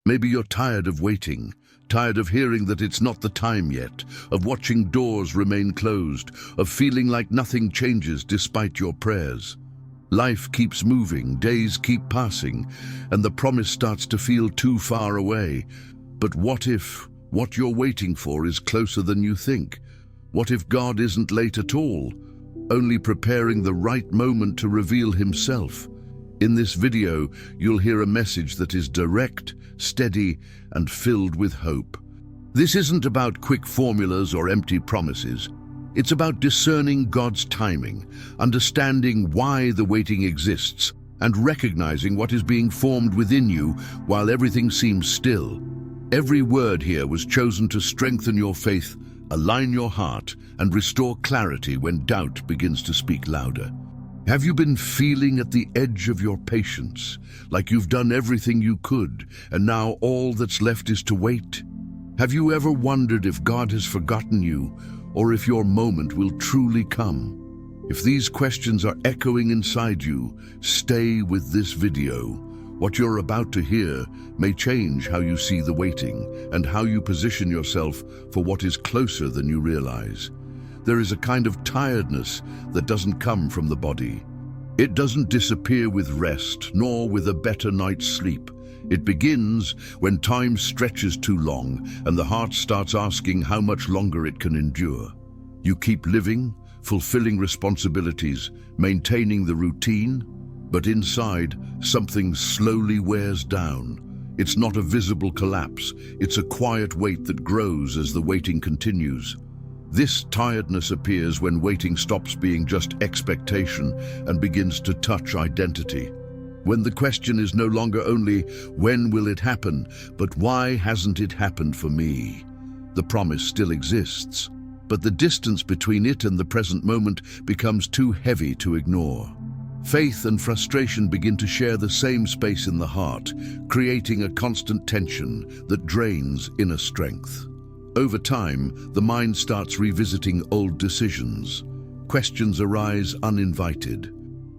Maybe you're tired of waiting, tired of hearing that it's not the time yet, of watching doors remain closed, of feeling like nothing changes despite your prayers. Life keeps moving, days keep passing, and the promise starts to feel too far away. But what if what you're waiting for is closer than you think? What if God isn't late at all, only preparing the right moment to reveal himself? In this video, you'll hear a message that is direct, steady, and filled with hope. This isn't about quick formulas or empty promises. It's about discerning God's timing, understanding why the waiting exists, and recognizing what is being formed within you while everything seems still. Every word here was chosen to strengthen your faith, align your heart, and restore clarity when doubt begins to speak louder. Have you been feeling at the edge of your patience, like you've done everything you could, and now all that's left is to wait? Have you ever wondered if God has forgotten you, or if your moment will truly come? If these questions are echoing inside you, stay with this video. What you're about to hear may change how you see the waiting and how you position yourself for what is closer than you realize. There is a kind of tiredness that doesn't come from the body. It doesn't disappear with rest, nor with a better night's sleep. It begins when time stretches too long and the heart starts asking how much longer it can endure. You keep living, fulfilling responsibilities, maintaining the routine, but inside, something slowly wears down. It's not a visible collapse, it's a quiet weight that grows as the waiting continues. This tiredness appears when waiting stops being just expectation and begins to touch identity. When the question is no longer only, when will it happen, but why hasn't it happened for me? The promise still exists, but the distance between it and the present moment becomes too heavy to ignore. Faith and frustration begin to share the same space in the heart, creating a constant tension that drains inner strength. Over time, the mind starts revisiting old decisions. Questions arise uninvited.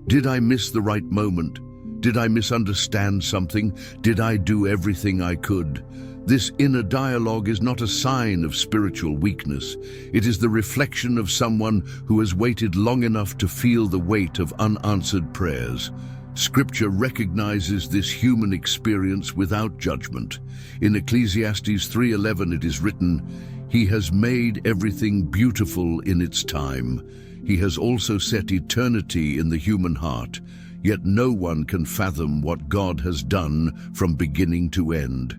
Did I miss the right moment? Did I misunderstand something? Did I do everything I could? This inner dialogue is not a sign of spiritual weakness. It is the reflection of someone who has waited long enough to feel the weight of unanswered prayers. Scripture recognizes this human experience without judgment. In Ecclesiastes 3:11 it is written, "He has made everything beautiful in its time. He has also set eternity in the human heart. Yet no one can fathom what God has done from beginning to end."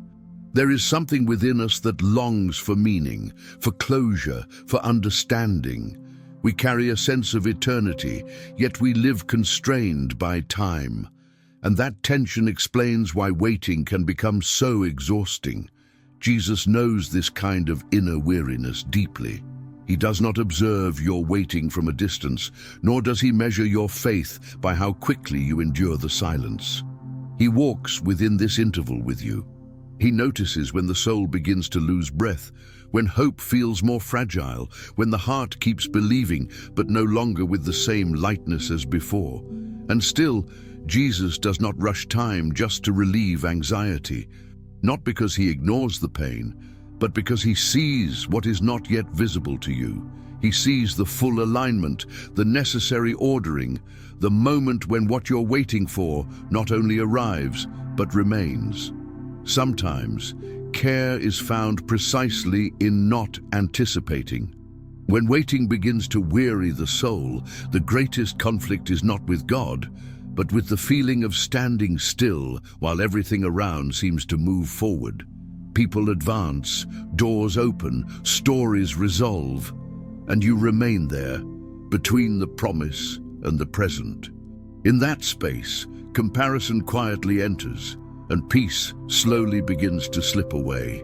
There is something within us that longs for meaning, for closure, for understanding. We carry a sense of eternity, yet we live constrained by time. And that tension explains why waiting can become so exhausting. Jesus knows this kind of inner weariness deeply. He does not observe your waiting from a distance, nor does he measure your faith by how quickly you endure the silence. He walks within this interval with you. He notices when the soul begins to lose breath, when hope feels more fragile, when the heart keeps believing but no longer with the same lightness as before. And still, Jesus does not rush time just to relieve anxiety, not because he ignores the pain, but because he sees what is not yet visible to you. He sees the full alignment, the necessary ordering, the moment when what you're waiting for not only arrives, but remains. Sometimes, care is found precisely in not anticipating. When waiting begins to weary the soul, the greatest conflict is not with God, but with the feeling of standing still while everything around seems to move forward. People advance, doors open, stories resolve, and you remain there, between the promise and the present. In that space, comparison quietly enters, and peace slowly begins to slip away.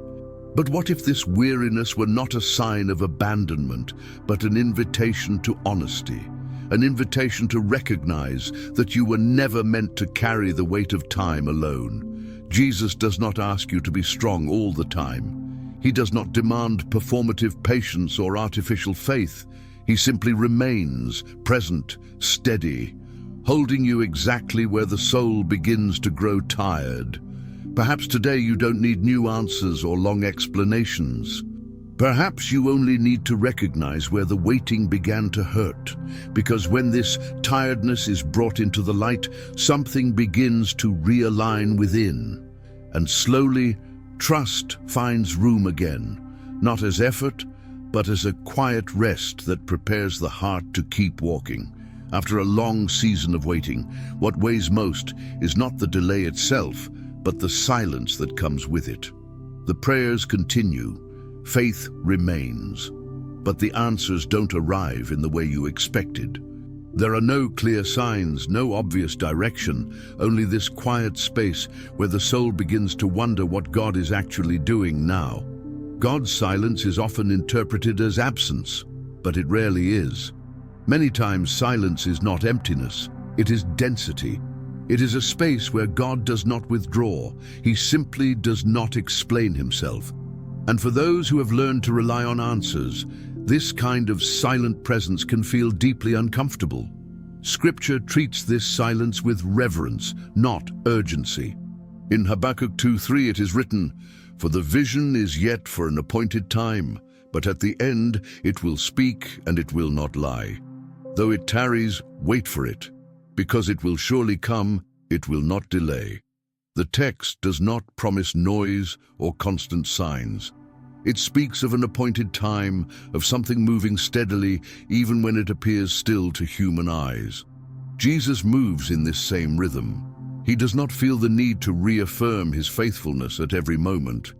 But what if this weariness were not a sign of abandonment, but an invitation to honesty, an invitation to recognize that you were never meant to carry the weight of time alone? Jesus does not ask you to be strong all the time. He does not demand performative patience or artificial faith. He simply remains present, steady, holding you exactly where the soul begins to grow tired. Perhaps today you don't need new answers or long explanations. Perhaps you only need to recognize where the waiting began to hurt, because when this tiredness is brought into the light, something begins to realign within. And slowly, trust finds room again, not as effort, but as a quiet rest that prepares the heart to keep walking. After a long season of waiting, what weighs most is not the delay itself, but the silence that comes with it. The prayers continue, faith remains, but the answers don't arrive in the way you expected. There are no clear signs, no obvious direction, only this quiet space where the soul begins to wonder what God is actually doing now. God's silence is often interpreted as absence, but it rarely is. Many times silence is not emptiness, it is density. It is a space where God does not withdraw, He simply does not explain Himself. And for those who have learned to rely on answers, this kind of silent presence can feel deeply uncomfortable. Scripture treats this silence with reverence, not urgency. In Habakkuk 2:3 it is written, "For the vision is yet for an appointed time, but at the end it will speak and it will not lie. Though it tarries, wait for it, because it will surely come, it will not delay." The text does not promise noise or constant signs. It speaks of an appointed time, of something moving steadily even when it appears still to human eyes. Jesus moves in this same rhythm. He does not feel the need to reaffirm His faithfulness at every moment.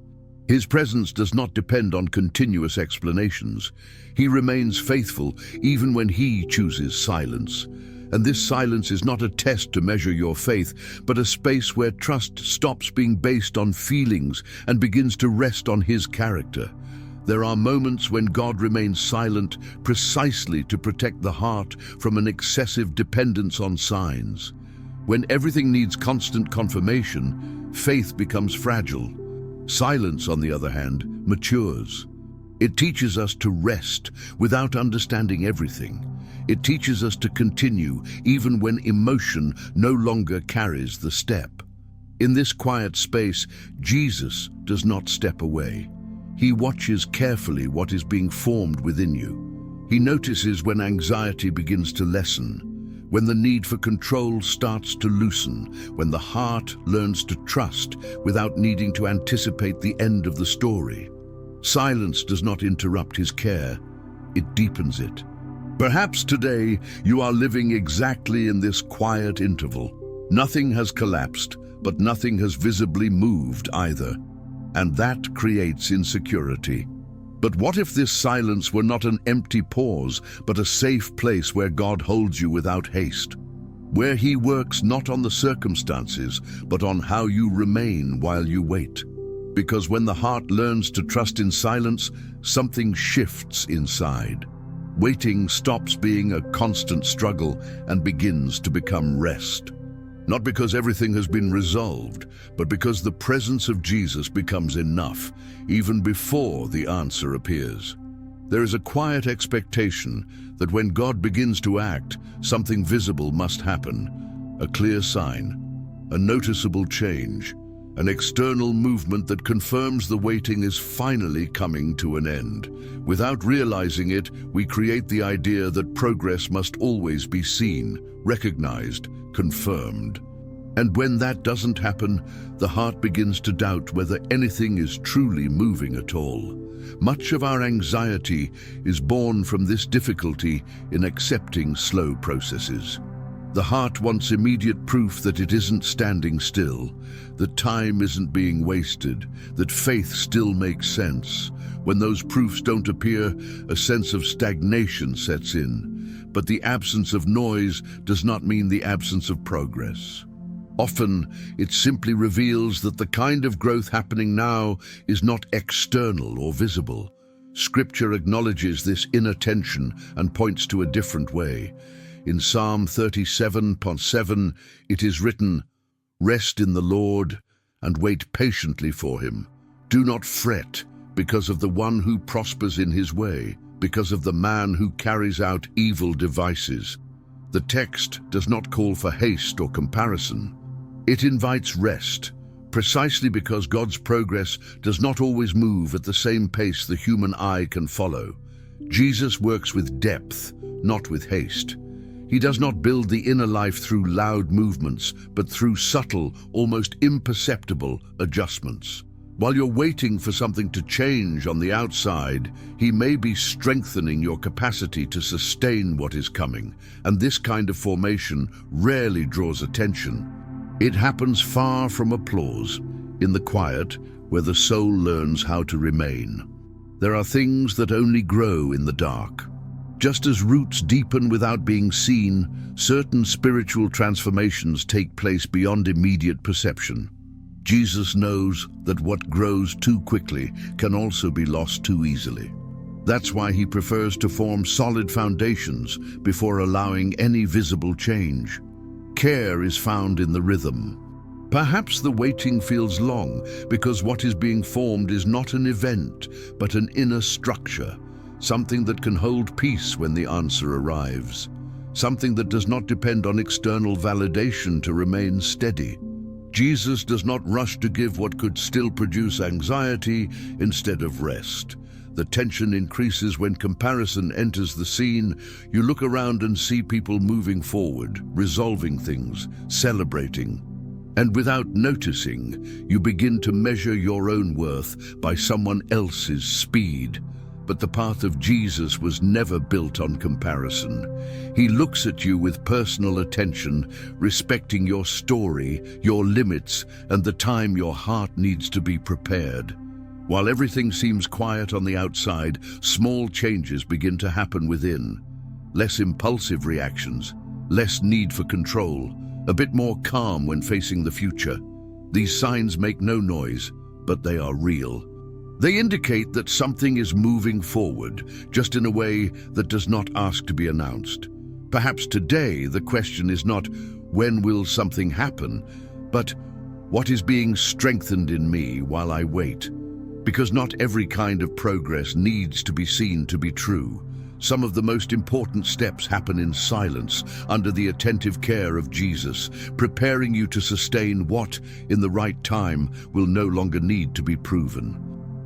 His presence does not depend on continuous explanations. He remains faithful even when He chooses silence. And this silence is not a test to measure your faith, but a space where trust stops being based on feelings and begins to rest on His character. There are moments when God remains silent precisely to protect the heart from an excessive dependence on signs. When everything needs constant confirmation, faith becomes fragile. Silence, on the other hand, matures. It teaches us to rest without understanding everything. It teaches us to continue even when emotion no longer carries the step. In this quiet space, Jesus does not step away. He watches carefully what is being formed within you. He notices when anxiety begins to lessen, when the need for control starts to loosen, when the heart learns to trust without needing to anticipate the end of the story. Silence does not interrupt His care, it deepens it. Perhaps today you are living exactly in this quiet interval. Nothing has collapsed, but nothing has visibly moved either. And that creates insecurity. But what if this silence were not an empty pause, but a safe place where God holds you without haste? Where He works not on the circumstances, but on how you remain while you wait. Because when the heart learns to trust in silence, something shifts inside. Waiting stops being a constant struggle and begins to become rest. Not because everything has been resolved, but because the presence of Jesus becomes enough, even before the answer appears. There is a quiet expectation that when God begins to act, something visible must happen, a clear sign, a noticeable change, an external movement that confirms the waiting is finally coming to an end. Without realizing it, we create the idea that progress must always be seen, recognized, confirmed. And when that doesn't happen, the heart begins to doubt whether anything is truly moving at all. Much of our anxiety is born from this difficulty in accepting slow processes. The heart wants immediate proof that it isn't standing still, that time isn't being wasted, that faith still makes sense. When those proofs don't appear, a sense of stagnation sets in. But the absence of noise does not mean the absence of progress. Often, it simply reveals that the kind of growth happening now is not external or visible. Scripture acknowledges this inner tension and points to a different way. In Psalm 37:7, it is written, "Rest in the Lord and wait patiently for Him. Do not fret because of the one who prospers in his way, because of the man who carries out evil devices." The text does not call for haste or comparison. It invites rest, precisely because God's progress does not always move at the same pace the human eye can follow. Jesus works with depth, not with haste. He does not build the inner life through loud movements, but through subtle, almost imperceptible adjustments. While you're waiting for something to change on the outside, He may be strengthening your capacity to sustain what is coming, and this kind of formation rarely draws attention. It happens far from applause, in the quiet, where the soul learns how to remain. There are things that only grow in the dark. Just as roots deepen without being seen, certain spiritual transformations take place beyond immediate perception. Jesus knows that what grows too quickly can also be lost too easily. That's why He prefers to form solid foundations before allowing any visible change. Care is found in the rhythm. Perhaps the waiting feels long because what is being formed is not an event, but an inner structure, something that can hold peace when the answer arrives, something that does not depend on external validation to remain steady. Jesus does not rush to give what could still produce anxiety instead of rest. The tension increases when comparison enters the scene. You look around and see people moving forward, resolving things, celebrating. And without noticing, you begin to measure your own worth by someone else's speed. But the path of Jesus was never built on comparison. He looks at you with personal attention, respecting your story, your limits, and the time your heart needs to be prepared. While everything seems quiet on the outside, small changes begin to happen within. Less impulsive reactions, less need for control, a bit more calm when facing the future. These signs make no noise, but they are real. They indicate that something is moving forward, just in a way that does not ask to be announced. Perhaps today the question is not, when will something happen, but what is being strengthened in me while I wait? Because not every kind of progress needs to be seen to be true. Some of the most important steps happen in silence, under the attentive care of Jesus, preparing you to sustain what, in the right time, will no longer need to be proven.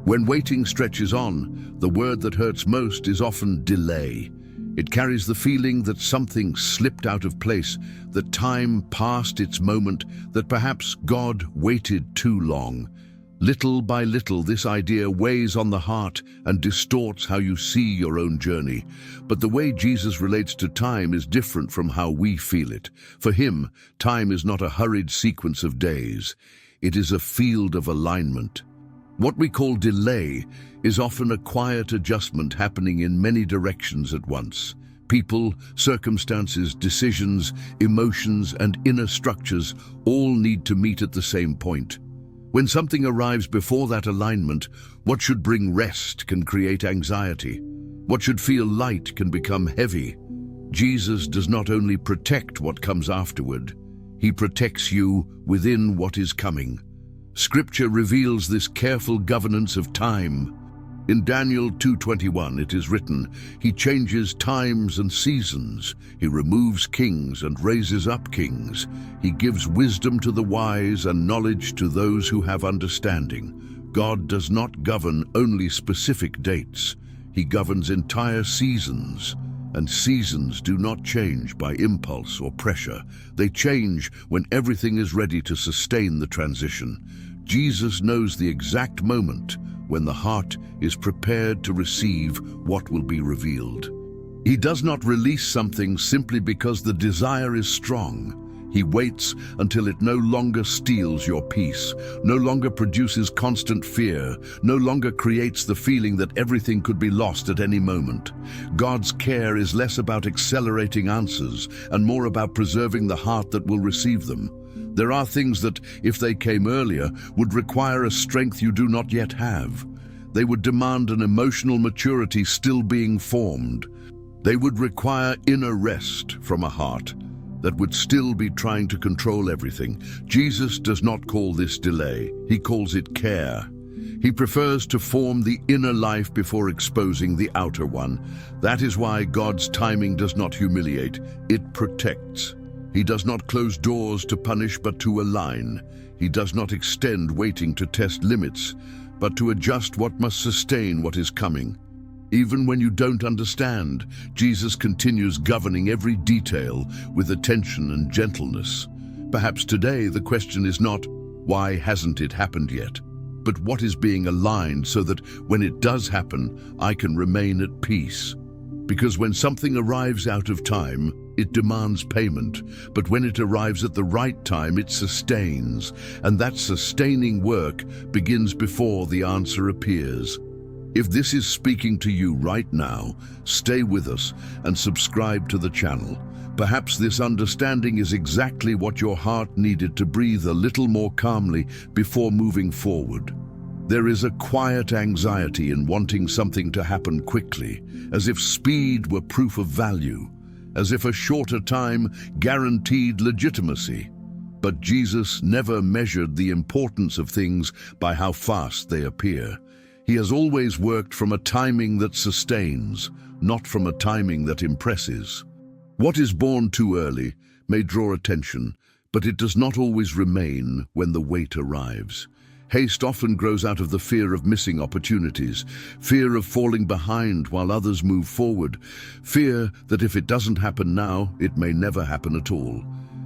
When waiting stretches on, the word that hurts most is often delay. It carries the feeling that something slipped out of place, that time passed its moment, that perhaps God waited too long. Little by little, this idea weighs on the heart and distorts how you see your own journey. But the way Jesus relates to time is different from how we feel it. For Him, time is not a hurried sequence of days. It is a field of alignment. What we call delay is often a quiet adjustment happening in many directions at once. People, circumstances, decisions, emotions, and inner structures all need to meet at the same point. When something arrives before that alignment, what should bring rest can create anxiety. What should feel light can become heavy. Jesus does not only protect what comes afterward, He protects you within what is coming. Scripture reveals this careful governance of time. In Daniel 2:21 it is written, He changes times and seasons. He removes kings and raises up kings. He gives wisdom to the wise and knowledge to those who have understanding. God does not govern only specific dates. He governs entire seasons. And seasons do not change by impulse or pressure. They change when everything is ready to sustain the transition. Jesus knows the exact moment when the heart is prepared to receive what will be revealed. He does not release something simply because the desire is strong. He waits until it no longer steals your peace, no longer produces constant fear, no longer creates the feeling that everything could be lost at any moment. God's care is less about accelerating answers and more about preserving the heart that will receive them. There are things that, if they came earlier, would require a strength you do not yet have. They would demand an emotional maturity still being formed. They would require inner rest from a heart that would still be trying to control everything. Jesus does not call this delay. He calls it care. He prefers to form the inner life before exposing the outer one. That is why God's timing does not humiliate. It protects. He does not close doors to punish but to align. He does not extend waiting to test limits, but to adjust what must sustain what is coming. Even when you don't understand, Jesus continues governing every detail with attention and gentleness. Perhaps today the question is not, why hasn't it happened yet? But what is being aligned so that when it does happen, I can remain at peace? Because when something arrives out of time, it demands payment, but when it arrives at the right time, it sustains, and that sustaining work begins before the answer appears. If this is speaking to you right now, stay with us and subscribe to the channel. Perhaps this understanding is exactly what your heart needed to breathe a little more calmly before moving forward. There is a quiet anxiety in wanting something to happen quickly, as if speed were proof of value, as if a shorter time guaranteed legitimacy. But Jesus never measured the importance of things by how fast they appear. He has always worked from a timing that sustains, not from a timing that impresses. What is born too early may draw attention, but it does not always remain when the wait arrives. Haste often grows out of the fear of missing opportunities, fear of falling behind while others move forward, fear that if it doesn't happen now, it may never happen at all.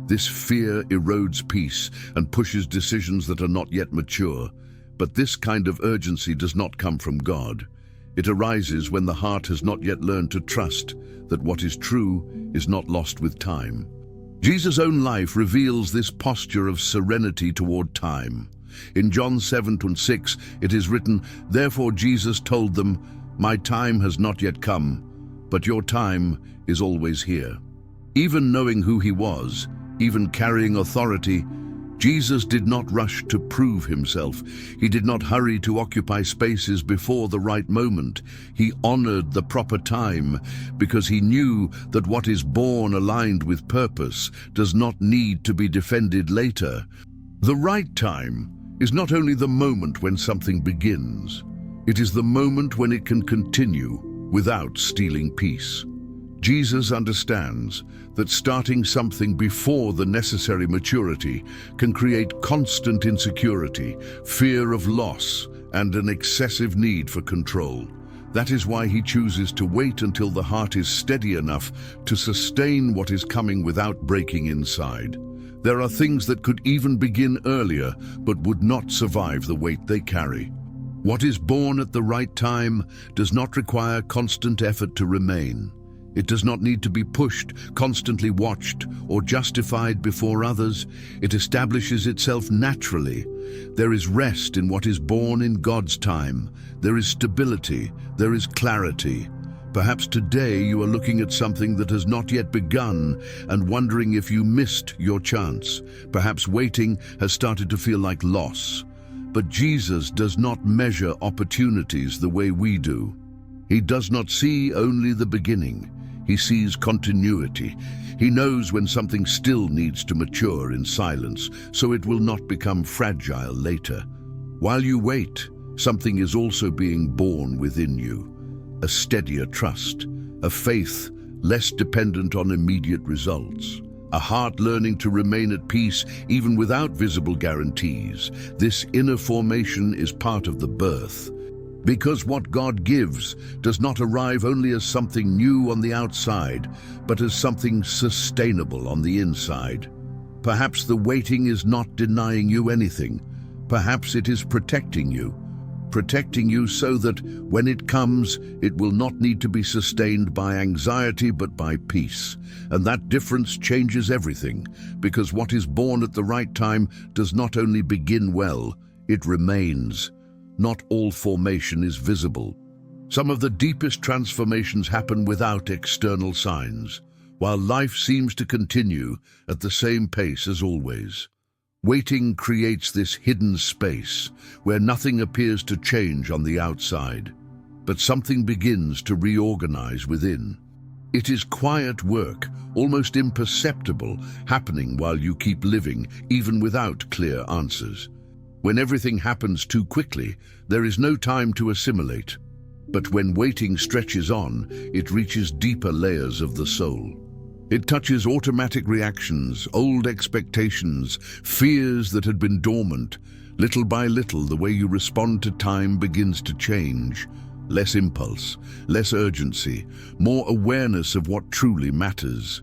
This fear erodes peace and pushes decisions that are not yet mature. But this kind of urgency does not come from God. It arises when the heart has not yet learned to trust that what is true is not lost with time. Jesus' own life reveals this posture of serenity toward time. In John 7:6, it is written, "Therefore Jesus told them, 'My time has not yet come, but your time is always here.'" Even knowing who he was, even carrying authority, Jesus did not rush to prove himself. He did not hurry to occupy spaces before the right moment. He honored the proper time because he knew that what is born aligned with purpose does not need to be defended later. The right time is not only the moment when something begins, it is the moment when it can continue without stealing peace. Jesus understands that starting something before the necessary maturity can create constant insecurity, fear of loss, and an excessive need for control. That is why he chooses to wait until the heart is steady enough to sustain what is coming without breaking inside. There are things that could even begin earlier but would not survive the weight they carry. What is born at the right time does not require constant effort to remain. It does not need to be pushed, constantly watched, or justified before others. It establishes itself naturally. There is rest in what is born in God's time. There is stability. There is clarity. Perhaps today you are looking at something that has not yet begun and wondering if you missed your chance. Perhaps waiting has started to feel like loss. But Jesus does not measure opportunities the way we do. He does not see only the beginning. He sees continuity. He knows when something still needs to mature in silence, so it will not become fragile later. While you wait, something is also being born within you. A steadier trust, a faith less dependent on immediate results, a heart learning to remain at peace even without visible guarantees. This inner formation is part of the birth. Because what God gives does not arrive only as something new on the outside, but as something sustainable on the inside. Perhaps the waiting is not denying you anything. Perhaps it is protecting you so that when it comes, it will not need to be sustained by anxiety but by peace. And that difference changes everything, because what is born at the right time does not only begin well, it remains. Not all formation is visible. Some of the deepest transformations happen without external signs, while life seems to continue at the same pace as always. Waiting creates this hidden space where nothing appears to change on the outside, but something begins to reorganize within. It is quiet work, almost imperceptible, happening while you keep living, even without clear answers. When everything happens too quickly, there is no time to assimilate. But when waiting stretches on, it reaches deeper layers of the soul. It touches automatic reactions, old expectations, fears that had been dormant. Little by little, the way you respond to time begins to change. Less impulse, less urgency, more awareness of what truly matters.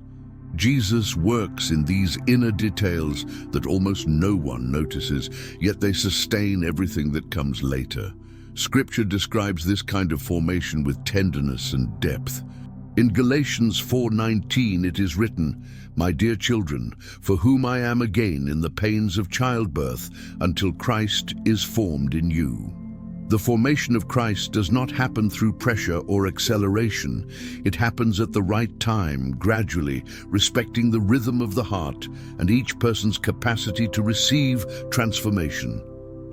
Jesus works in these inner details that almost no one notices, yet they sustain everything that comes later. Scripture describes this kind of formation with tenderness and depth. In Galatians 4:19 it is written, "My dear children, for whom I am again in the pains of childbirth, until Christ is formed in you." The formation of Christ does not happen through pressure or acceleration. It happens at the right time, gradually, respecting the rhythm of the heart and each person's capacity to receive transformation.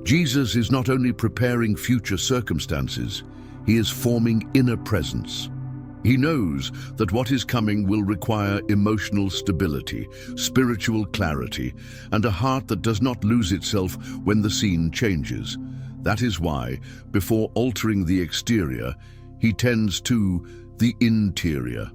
Jesus is not only preparing future circumstances, he is forming inner presence. He knows that what is coming will require emotional stability, spiritual clarity, and a heart that does not lose itself when the scene changes. That is why, before altering the exterior, he tends to the interior.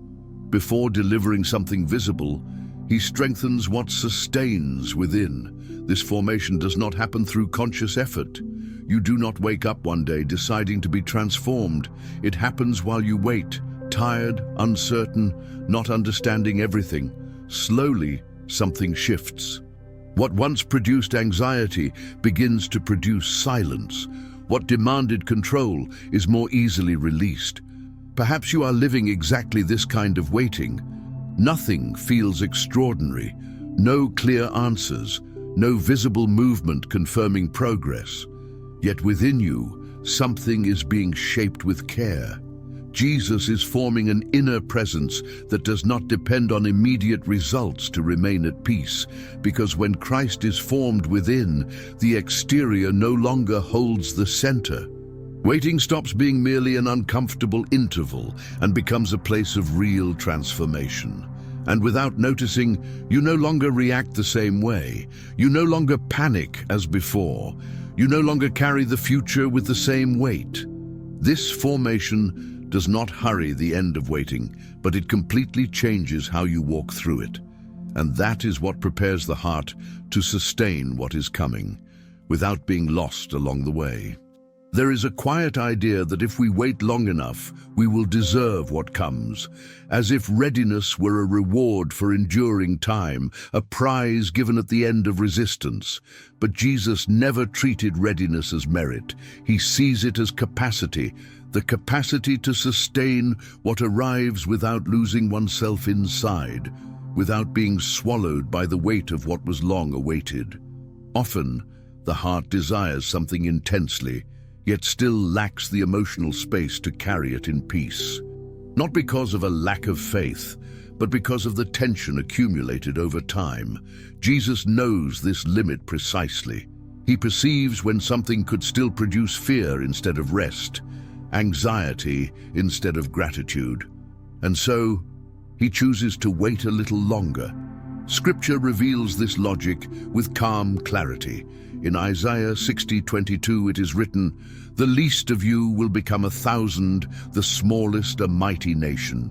Before delivering something visible, he strengthens what sustains within. This formation does not happen through conscious effort. You do not wake up one day deciding to be transformed. It happens while you wait, tired, uncertain, not understanding everything. Slowly, something shifts. What once produced anxiety begins to produce silence. What demanded control is more easily released. Perhaps you are living exactly this kind of waiting. Nothing feels extraordinary. No clear answers. No visible movement confirming progress. Yet within you, something is being shaped with care. Jesus is forming an inner presence that does not depend on immediate results to remain at peace, because when Christ is formed within, the exterior no longer holds the center. Waiting stops being merely an uncomfortable interval and becomes a place of real transformation. And without noticing, you no longer react the same way. You no longer panic as before. You no longer carry the future with the same weight. This formation does not hurry the end of waiting, but it completely changes how you walk through it. And that is what prepares the heart to sustain what is coming, without being lost along the way. There is a quiet idea that if we wait long enough, we will deserve what comes, as if readiness were a reward for enduring time, a prize given at the end of resistance. But Jesus never treated readiness as merit. He sees it as capacity, the capacity to sustain what arrives without losing oneself inside, without being swallowed by the weight of what was long awaited. Often, the heart desires something intensely, yet still lacks the emotional space to carry it in peace. Not because of a lack of faith, but because of the tension accumulated over time. Jesus knows this limit precisely. He perceives when something could still produce fear instead of rest, anxiety instead of gratitude. And so, he chooses to wait a little longer. Scripture reveals this logic with calm clarity. In Isaiah 60:22 it is written, "The least of you will become 1,000, the smallest a mighty nation.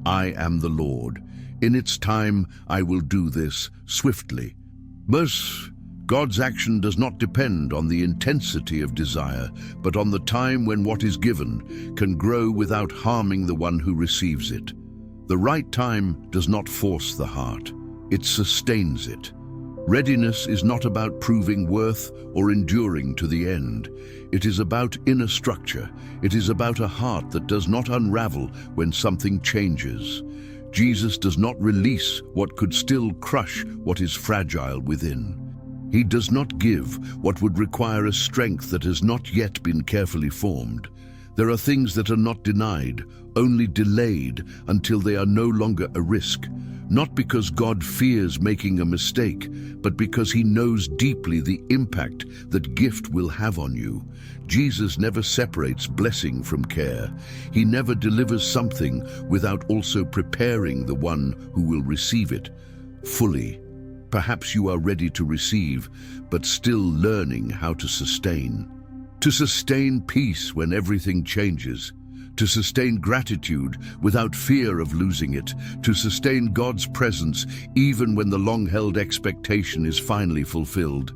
I am the Lord. In its time I will do this swiftly." Thus, God's action does not depend on the intensity of desire, but on the time when what is given can grow without harming the one who receives it. The right time does not force the heart, it sustains it. Readiness is not about proving worth or enduring to the end. It is about inner structure. It is about a heart that does not unravel when something changes. Jesus does not release what could still crush what is fragile within. He does not give what would require a strength that has not yet been carefully formed. There are things that are not denied, only delayed until they are no longer a risk. Not because God fears making a mistake, but because he knows deeply the impact that gift will have on you. Jesus never separates blessing from care. He never delivers something without also preparing the one who will receive it fully. Perhaps you are ready to receive, but still learning how to sustain. To sustain peace when everything changes. to sustain gratitude without fear of losing it, to sustain God's presence even when the long-held expectation is finally fulfilled.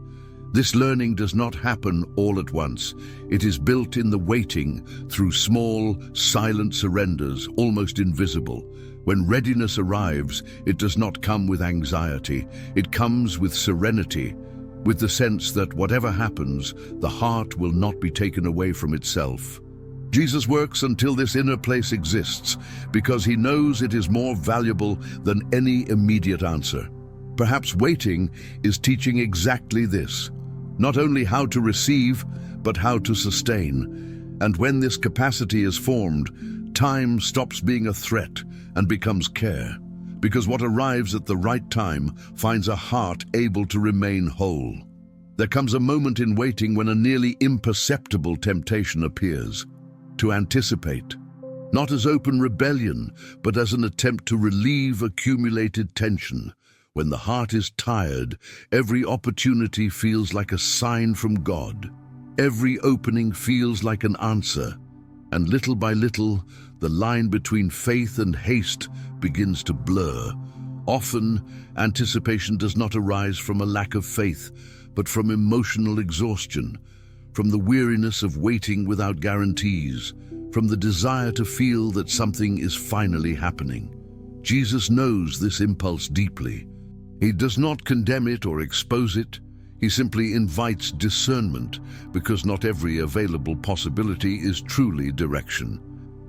This learning does not happen all at once. It is built in the waiting, through small, silent surrenders, almost invisible. When readiness arrives, it does not come with anxiety. It comes with serenity, with the sense that whatever happens, the heart will not be taken away from itself. Jesus works until this inner place exists, because he knows it is more valuable than any immediate answer. Perhaps waiting is teaching exactly this. Not only how to receive, but how to sustain. And when this capacity is formed, time stops being a threat and becomes care. Because what arrives at the right time finds a heart able to remain whole. There comes a moment in waiting when a nearly imperceptible temptation appears. To anticipate, not as open rebellion, but as an attempt to relieve accumulated tension. When the heart is tired, every opportunity feels like a sign from God. Every opening feels like an answer. And little by little, the line between faith and haste begins to blur. Often, anticipation does not arise from a lack of faith, but from emotional exhaustion, from the weariness of waiting without guarantees, from the desire to feel that something is finally happening. Jesus knows this impulse deeply. He does not condemn it or expose it. He simply invites discernment, because not every available possibility is truly direction.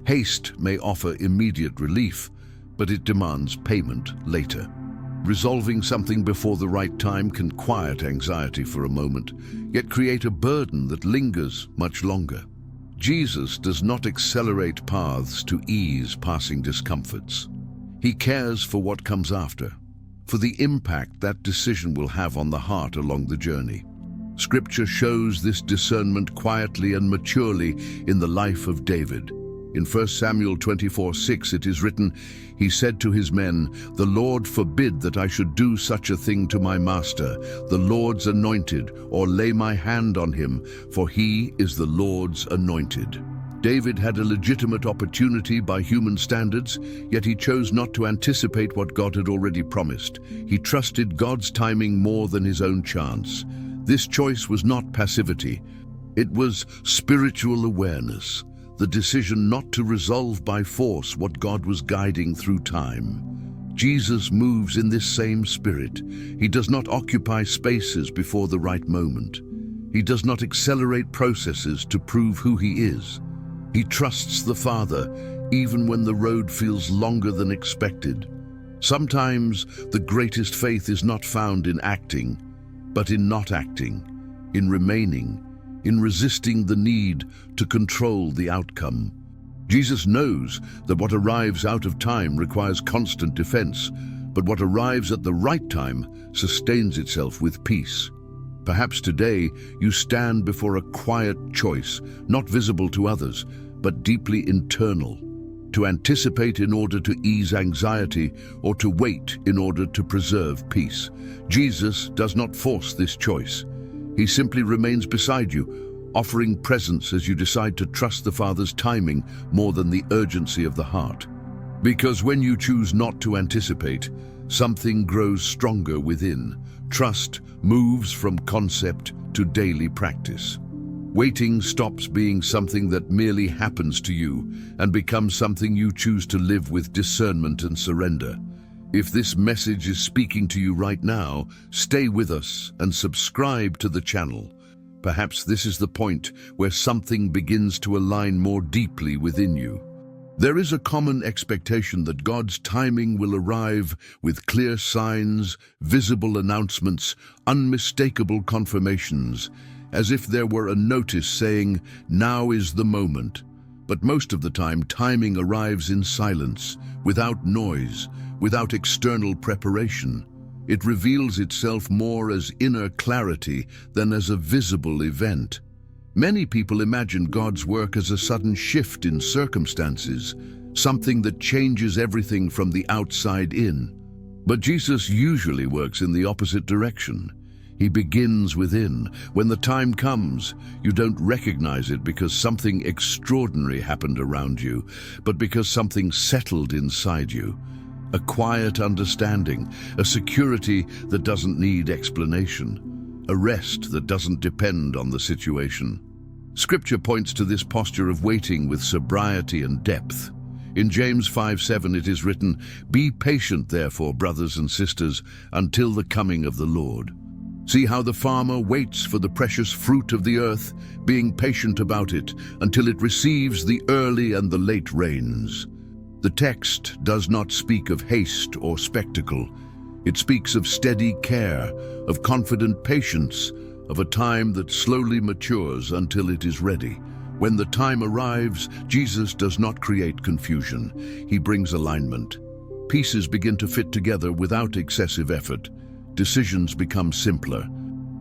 Haste may offer immediate relief, but it demands payment later. Resolving something before the right time can quiet anxiety for a moment, yet create a burden that lingers much longer. Jesus does not accelerate paths to ease passing discomforts. He cares for what comes after, for the impact that decision will have on the heart along the journey. Scripture shows this discernment quietly and maturely in the life of David. In 1 Samuel 24:6 it is written, "He said to his men, 'The Lord forbid that I should do such a thing to my master, the Lord's anointed, or lay my hand on him, for he is the Lord's anointed.'" David had a legitimate opportunity by human standards, yet he chose not to anticipate what God had already promised. He trusted God's timing more than his own chance. This choice was not passivity. It was spiritual awareness, the decision not to resolve by force what God was guiding through time. Jesus moves in this same spirit. He does not occupy spaces before the right moment. He does not accelerate processes to prove who he is. He trusts the Father, even when the road feels longer than expected. Sometimes the greatest faith is not found in acting, but in not acting, in remaining, in resisting the need to control the outcome. Jesus knows that what arrives out of time requires constant defense, but what arrives at the right time sustains itself with peace. Perhaps today you stand before a quiet choice, not visible to others, but deeply internal. To anticipate in order to ease anxiety, or to wait in order to preserve peace. Jesus does not force this choice. He simply remains beside you, offering presence as you decide to trust the Father's timing more than the urgency of the heart. Because when you choose not to anticipate, something grows stronger within. Trust moves from concept to daily practice. Waiting stops being something that merely happens to you and becomes something you choose to live with discernment and surrender. If this message is speaking to you right now, stay with us and subscribe to the channel. Perhaps this is the point where something begins to align more deeply within you. There is a common expectation that God's timing will arrive with clear signs, visible announcements, unmistakable confirmations, as if there were a notice saying, "Now is the moment." But most of the time, timing arrives in silence, without noise, without external preparation. It reveals itself more as inner clarity than as a visible event. Many people imagine God's work as a sudden shift in circumstances, something that changes everything from the outside in. But Jesus usually works in the opposite direction. He begins within. When the time comes, you don't recognize it because something extraordinary happened around you, but because something settled inside you. A quiet understanding, a security that doesn't need explanation, a rest that doesn't depend on the situation. Scripture points to this posture of waiting with sobriety and depth. In James 5:7 it is written, "Be patient, therefore, brothers and sisters, until the coming of the Lord." See how the farmer waits for the precious fruit of the earth, being patient about it until it receives the early and the late rains. The text does not speak of haste or spectacle. It speaks of steady care, of confident patience, of a time that slowly matures until it is ready. When the time arrives, Jesus does not create confusion. He brings alignment. Pieces begin to fit together without excessive effort. Decisions become simpler.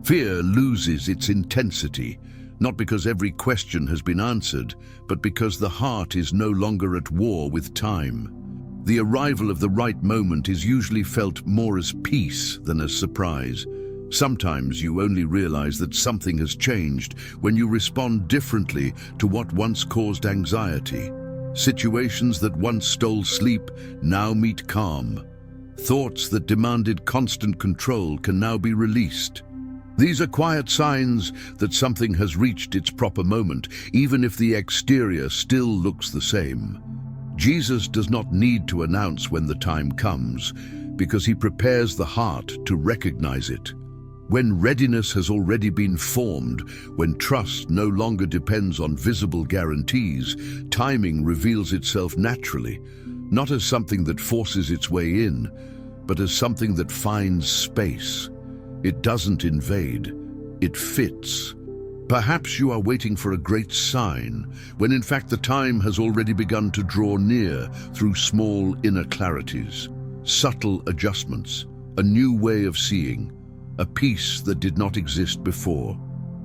Fear loses its intensity, not because every question has been answered, but because the heart is no longer at war with time. The arrival of the right moment is usually felt more as peace than as surprise. Sometimes you only realize that something has changed when you respond differently to what once caused anxiety. Situations that once stole sleep now meet calm. Thoughts that demanded constant control can now be released. These are quiet signs that something has reached its proper moment, even if the exterior still looks the same. Jesus does not need to announce when the time comes, because he prepares the heart to recognize it. When readiness has already been formed, when trust no longer depends on visible guarantees, timing reveals itself naturally, not as something that forces its way in, but as something that finds space. It doesn't invade, it fits. Perhaps you are waiting for a great sign, when in fact the time has already begun to draw near through small inner clarities, subtle adjustments, a new way of seeing, a peace that did not exist before.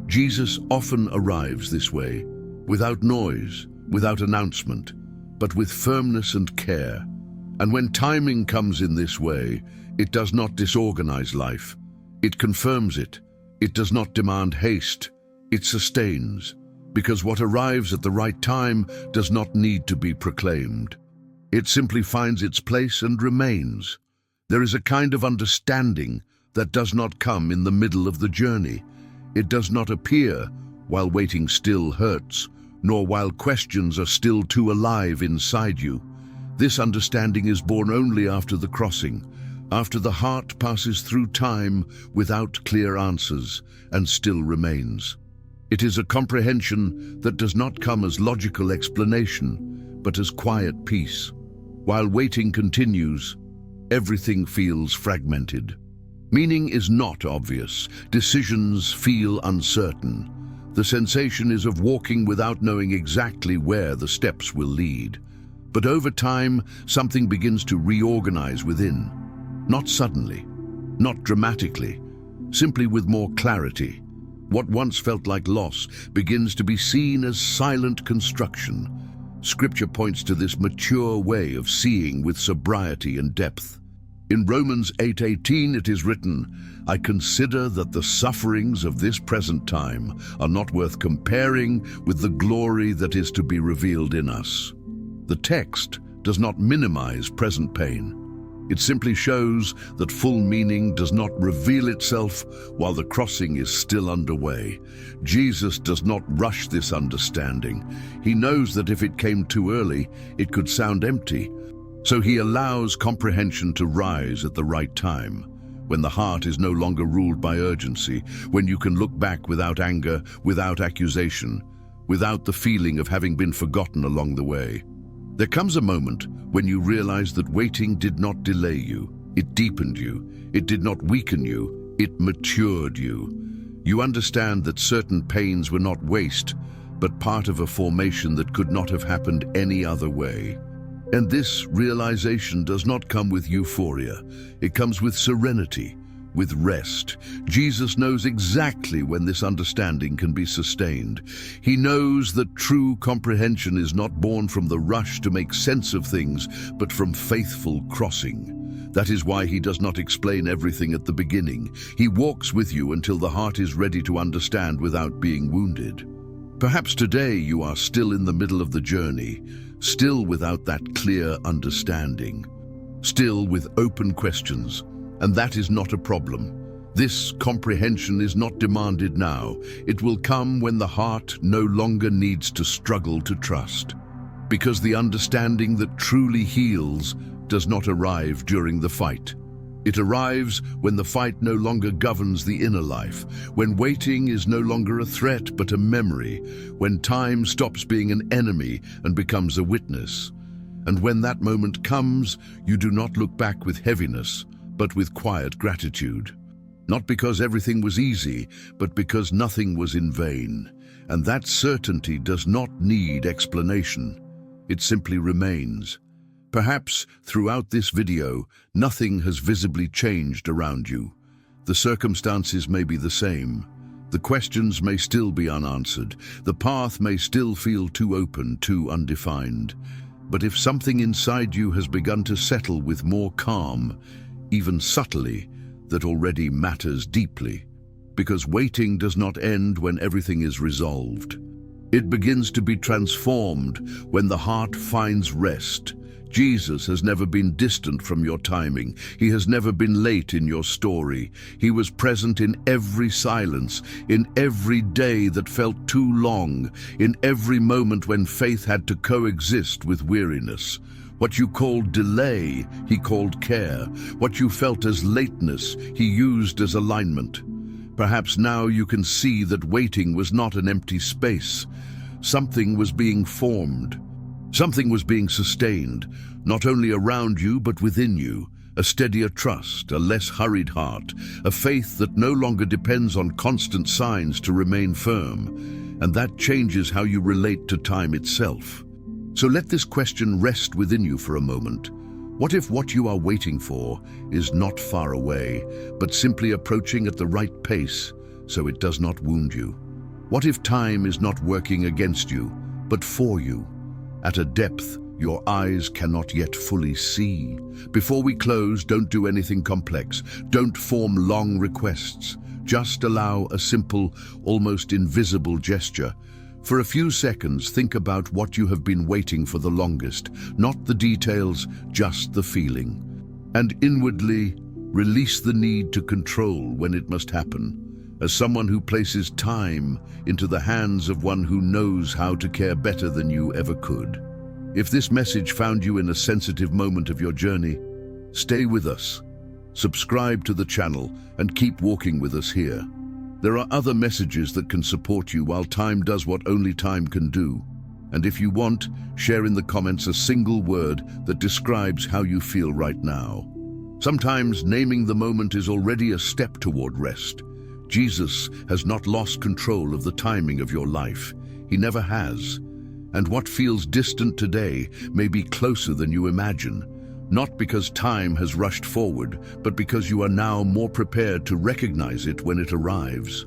Jesus often arrives this way, without noise, without announcement, but with firmness and care. And when timing comes in this way, it does not disorganize life. It confirms it. It does not demand haste. It sustains, because what arrives at the right time does not need to be proclaimed. It simply finds its place and remains. There is a kind of understanding that does not come in the middle of the journey. It does not appear while waiting still hurts, nor while questions are still too alive inside you. This understanding is born only after the crossing, after the heart passes through time without clear answers and still remains. It is a comprehension that does not come as logical explanation, but as quiet peace. While waiting continues, everything feels fragmented. Meaning is not obvious. Decisions feel uncertain. The sensation is of walking without knowing exactly where the steps will lead. But over time, something begins to reorganize within. Not suddenly, not dramatically, simply with more clarity. What once felt like loss begins to be seen as silent construction. Scripture points to this mature way of seeing with sobriety and depth. In Romans 8:18 it is written, "I consider that the sufferings of this present time are not worth comparing with the glory that is to be revealed in us." The text does not minimize present pain. It simply shows that full meaning does not reveal itself while the crossing is still underway. Jesus does not rush this understanding. He knows that if it came too early, it could sound empty. So he allows comprehension to rise at the right time, when the heart is no longer ruled by urgency, when you can look back without anger, without accusation, without the feeling of having been forgotten along the way. There comes a moment when you realize that waiting did not delay you. It deepened you. It did not weaken you. It matured you. You understand that certain pains were not waste, but part of a formation that could not have happened any other way. And this realization does not come with euphoria. It comes with serenity, with rest. Jesus knows exactly when this understanding can be sustained. He knows that true comprehension is not born from the rush to make sense of things, but from faithful crossing. That is why he does not explain everything at the beginning. He walks with you until the heart is ready to understand without being wounded. Perhaps today you are still in the middle of the journey, still without that clear understanding, still with open questions, and that is not a problem. This comprehension is not demanded now. It will come when the heart no longer needs to struggle to trust. Because the understanding that truly heals does not arrive during the fight. It arrives when the fight no longer governs the inner life, when waiting is no longer a threat but a memory, when time stops being an enemy and becomes a witness. And when that moment comes, you do not look back with heaviness, but with quiet gratitude. Not because everything was easy, but because nothing was in vain. And that certainty does not need explanation. It simply remains. Perhaps throughout this video, nothing has visibly changed around you. The circumstances may be the same. The questions may still be unanswered. The path may still feel too open, too undefined. But if something inside you has begun to settle with more calm, even subtly, that already matters deeply. Because waiting does not end when everything is resolved. It begins to be transformed when the heart finds rest. Jesus has never been distant from your timing. He has never been late in your story. He was present in every silence, in every day that felt too long, in every moment when faith had to coexist with weariness. What you called delay, he called care. What you felt as lateness, he used as alignment. Perhaps now you can see that waiting was not an empty space. Something was being formed. Something was being sustained, not only around you but within you. A steadier trust, a less hurried heart, a faith that no longer depends on constant signs to remain firm. And that changes how you relate to time itself. So let this question rest within you for a moment. What if what you are waiting for is not far away, but simply approaching at the right pace so it does not wound you? What if time is not working against you, but for you, at a depth your eyes cannot yet fully see? Before we close, don't do anything complex. Don't form long requests. Just allow a simple, almost invisible gesture. For a few seconds, think about what you have been waiting for the longest, not the details, just the feeling. And inwardly, release the need to control when it must happen, as someone who places time into the hands of one who knows how to care better than you ever could. If this message found you in a sensitive moment of your journey, stay with us. Subscribe to the channel and keep walking with us here. There are other messages that can support you while time does what only time can do. And if you want, share in the comments a single word that describes how you feel right now. Sometimes naming the moment is already a step toward rest. Jesus has not lost control of the timing of your life. He never has. And what feels distant today may be closer than you imagine. Not because time has rushed forward, but because you are now more prepared to recognize it when it arrives.